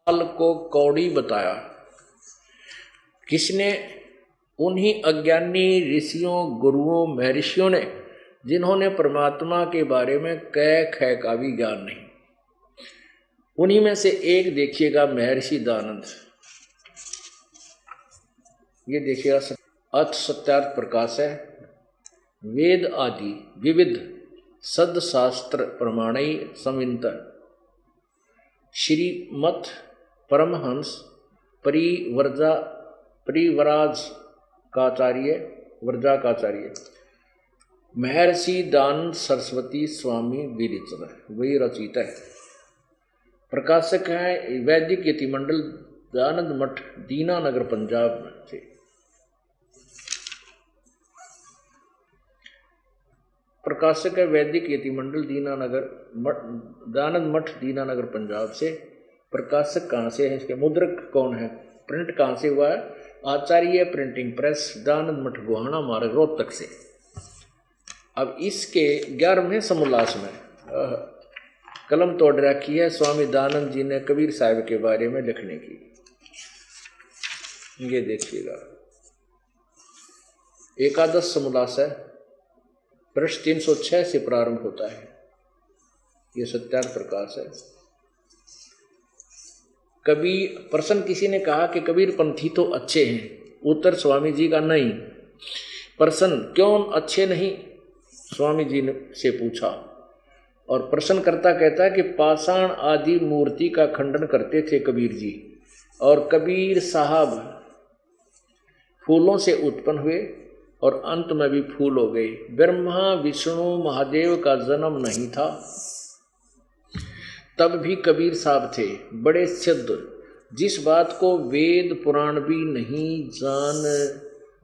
काल को कौड़ी बताया। किसने? उन्हीं अज्ञानी ऋषियों, गुरुओं, महर्षियों ने जिन्होंने परमात्मा के बारे में कै खै का भी ज्ञान नहीं। उन्हीं में से एक देखिएगा महर्षि दानंद। ये देखिएगा अर्थ सत्यार्थ प्रकाश है। वेद आदि विविध सदशास्त्र प्रमाणई संवित श्रीमत् परमहंस वर्जाकाचार्य महर्षि दानंद सरस्वती स्वामी विरचित, वही रचित है। प्रकाशक है वैदिक यतिमंडल दानंद मठ, दीनानगर, पंजाब में से। प्रकाशक है वैदिक यतिमंडल दानंद मठ, दीनानगर, पंजाब से। प्रकाशक कहाँ से है? इसके मुद्रक कौन है? प्रिंट कहाँ से हुआ है? आचार्य प्रिंटिंग प्रेस, दानंद मठ, गोहाना मार्ग, रोहतक से। अब इसके 11वें समोल्लास में कलम तोड़ रखी है स्वामी दानंद जी ने कबीर साहब के बारे में लिखने की। ये देखिएगा, एकादश समोल्लास है, पृष्ठ 306 से प्रारंभ होता है। ये सत्यार्थ प्रकाश है। प्रश्न किसी ने कहा कि कबीर पंथी तो अच्छे हैं। उत्तर स्वामी जी का नहीं। प्रश्न क्यों अच्छे नहीं, स्वामी जी ने से पूछा, और प्रश्नकर्ता कहता है कि पाषाण आदि मूर्ति का खंडन करते थे कबीर जी, और कबीर साहब फूलों से उत्पन्न हुए और अंत में भी फूल हो गए। ब्रह्मा विष्णु महादेव का जन्म नहीं था, तब भी कबीर साहब थे बड़े सिद्ध। जिस बात को वेद पुराण भी नहीं जान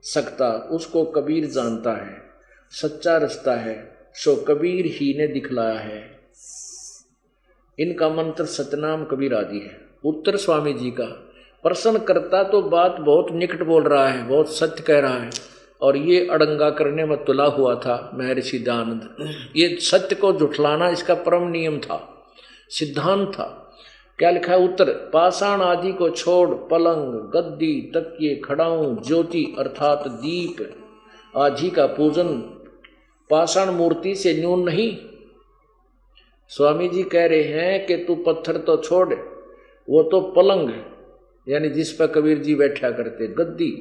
सकता उसको कबीर जानता है, सच्चा रास्ता है सो कबीर ही ने दिखलाया है। इनका मंत्र सतनाम कबीर आदि है। उत्तर स्वामी जी का। प्रश्न करता तो बात बहुत निकट बोल रहा है, बहुत सत्य कह रहा है, और ये अड़ंगा करने में तुला हुआ था महर्षि दानंद। ये सत्य को झुठलाना इसका परम नियम था, सिद्धांत था। क्या लिखा है? उत्तर, पाषाण आदि को छोड़ पलंग, गद्दी, तकिए, खड़ाऊं, ज्योति अर्थात दीप आदि का पूजन पाषाण मूर्ति से न्यून नहीं। स्वामी जी कह रहे हैं कि तू पत्थर तो छोड़, वो तो पलंग यानी जिस पर कबीर जी बैठा करते, गद्दी,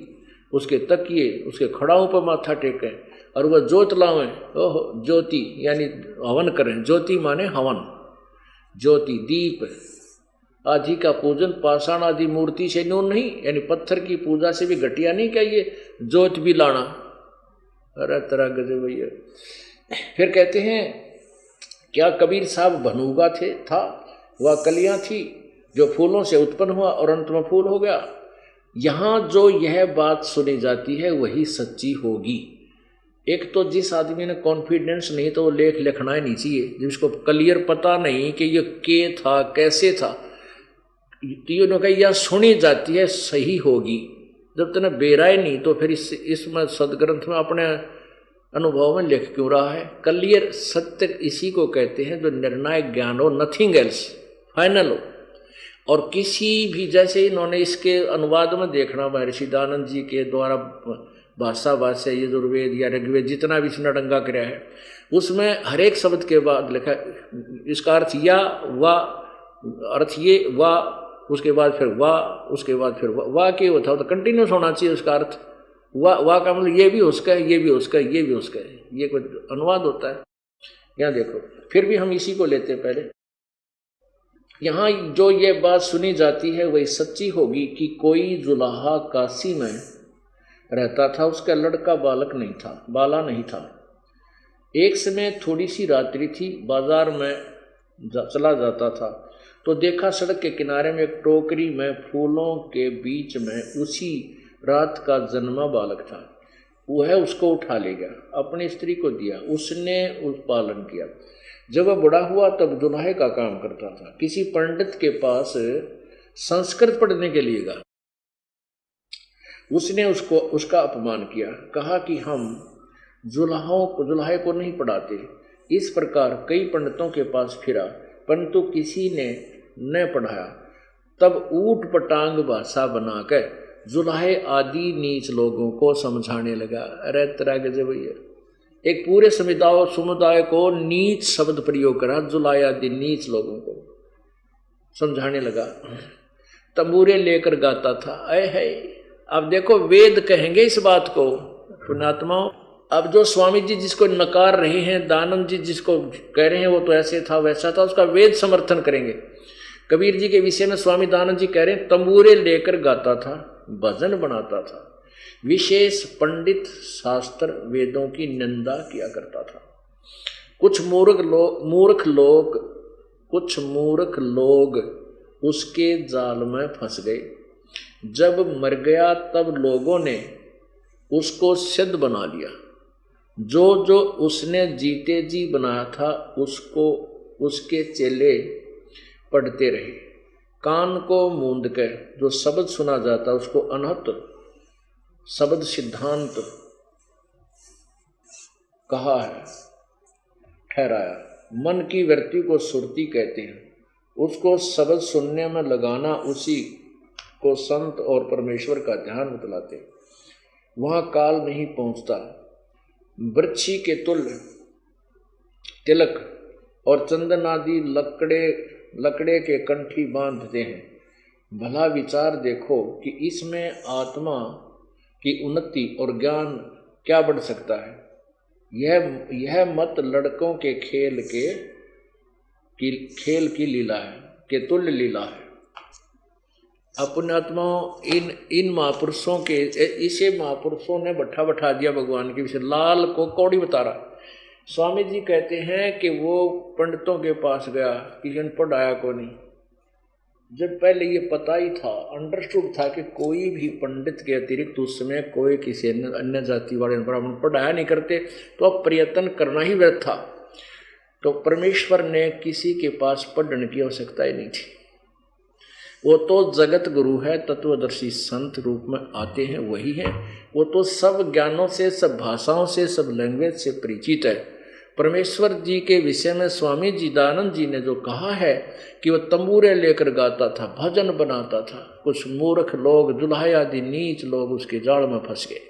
उसके तकिए, उसके खड़ाओं पर माथा टेकें, और वह ज्योत लावें, ओह ज्योति यानी हवन करें। ज्योति माने हवन, ज्योति दीप आदि का पूजन पाषाण आदि मूर्ति से न्यून नहीं, यानी पत्थर की पूजा से भी घटिया नहीं क्या ये ज्योत भी लाना। अरे तरह गजब भैया। फिर कहते हैं क्या कबीर साहब भनूगा था? वह कलियां थी जो फूलों से उत्पन्न हुआ और अंत में फूल हो गया। यहाँ जो यह बात सुनी जाती है वही सच्ची होगी। एक तो जिस आदमी ने कॉन्फिडेंस नहीं तो वो लेख लिखना ही नहीं चाहिए, जिसको क्लियर पता नहीं कि ये के था कैसे था, तीनों का यह सुनी जाती है सही होगी। जब तक बेराय नहीं तो फिर इसमें सदग्रंथ में अपने अनुभव में लिख क्यों रहा है? क्लियर सत्य इसी को कहते हैं जो निर्णायक ज्ञान हो, नथिंग एल्स, फाइनल हो। और किसी भी, जैसे इन्होंने इसके अनुवाद में देखना महर्षि दानंद जी के द्वारा भाषा यजुर्वेद या ऋग्वेद जितना भी इसने अड़ंगा कराया है, उसमें हर एक शब्द के बाद लिखा इसका अर्थ या वा, अर्थ ये वा, उसके बाद फिर वा, उसके बाद फिर वा के होता हो तो कंटिन्यूस होना चाहिए उसका अर्थ। वा का मतलब ये भी उसका है, ये भी उसका है, ये भी उसका है, ये कोई अनुवाद होता है। यहाँ देखो, फिर भी हम इसी को लेते हैं पहले। यहाँ जो ये बात सुनी जाती है वही सच्ची होगी कि कोई जुलाहा काशी में रहता था, उसका लड़का बाला नहीं था। एक समय थोड़ी सी रात्रि थी, बाजार में चला जाता था तो देखा सड़क के किनारे में एक टोकरी में फूलों के बीच में उसी रात का जन्मा बालक था। वह उसको उठा ले गया, अपनी स्त्री को दिया, उसने उस पालन किया। जब वह बड़ा हुआ तब दुल्हे का काम करता था। किसी पंडित के पास संस्कृत पढ़ने के लिए गया, उसने उसका अपमान किया, कहा कि हम दुल्हे को नहीं पढ़ाते। इस प्रकार कई पंडितों के पास फिरा परंतु किसी ने न पढ़ाया। तब ऊट पटांग भाषा बनाकर जुलाहे आदि नीच लोगों को समझाने लगा। अरे तरह गजब भैया, एक पूरे समुदाय को नीच शब्द प्रयोग करा, जुलाहे आदि नीच लोगों को समझाने लगा। तंबूरे लेकर गाता था। अय है, अब देखो वेद कहेंगे इस बात को पुण्यात्माओं। अब जो स्वामी जी जिसको नकार रहे हैं, दानंद जी जिसको कह रहे हैं वो तो ऐसे था वैसा था, उसका वेद समर्थन करेंगे। कबीर जी के विषय में स्वामी दानंद जी कह रहे हैं तंबूरे लेकर गाता था, भजन बनाता था, विशेष पंडित शास्त्र वेदों की निंदा किया करता था। कुछ मूर्ख लोग उसके जाल में फंस गए। जब मर गया तब लोगों ने उसको सिद्ध बना लिया। जो जो उसने जीते जी बनाया था उसको उसके चेले पढ़ते रहे। कान को मूंद कर जो शब्द सुना जाता उसको अनहत शब्द सिद्धांत कहा है, ठहराया। मन की वृत्ति को सुरती कहते हैं। उसको शब्द सुनने में लगाना, उसी को संत और परमेश्वर का ध्यान बतलाते। वहां काल नहीं पहुंचता। वृक्षी के तुल्य तिलक और चंदन आदि लकड़े के कंठी बांधते हैं। भला विचार देखो कि इसमें आत्मा की उन्नति और ज्ञान क्या बढ़ सकता है। यह मत लड़कों के खेल की लीला है, के तुल्य लीला है। अपने आत्माओं इन महापुरुषों के, इसे महापुरुषों ने बैठा दिया भगवान के विषय। लाल को कौड़ी बता रहा। स्वामी जी कहते हैं कि वो पंडितों के पास गया, किसी ने पढ़ाया को नहीं। जब पहले ये पता ही था, अंडरस्टूड था कि कोई भी पंडित के अतिरिक्त उस समय कोई किसी अन्य जाति वाले ब्राह्मण पढ़ाया नहीं करते, तो अब प्रयत्न करना ही व्यर्थ था। तो परमेश्वर ने किसी के पास पढ़ने की आवश्यकता ही नहीं थी। वो तो जगत गुरु है, तत्वदर्शी संत रूप में आते हैं, वही है। वो तो सब ज्ञानों से, सब भाषाओं से, सब लैंग्वेज से परिचित है। परमेश्वर जी के विषय में स्वामी जी दानंद जी ने जो कहा है कि वो तंबूरे लेकर गाता था, भजन बनाता था, कुछ मूर्ख लोग, दुल्हा आदि नीच लोग उसके जाल में फंस गए।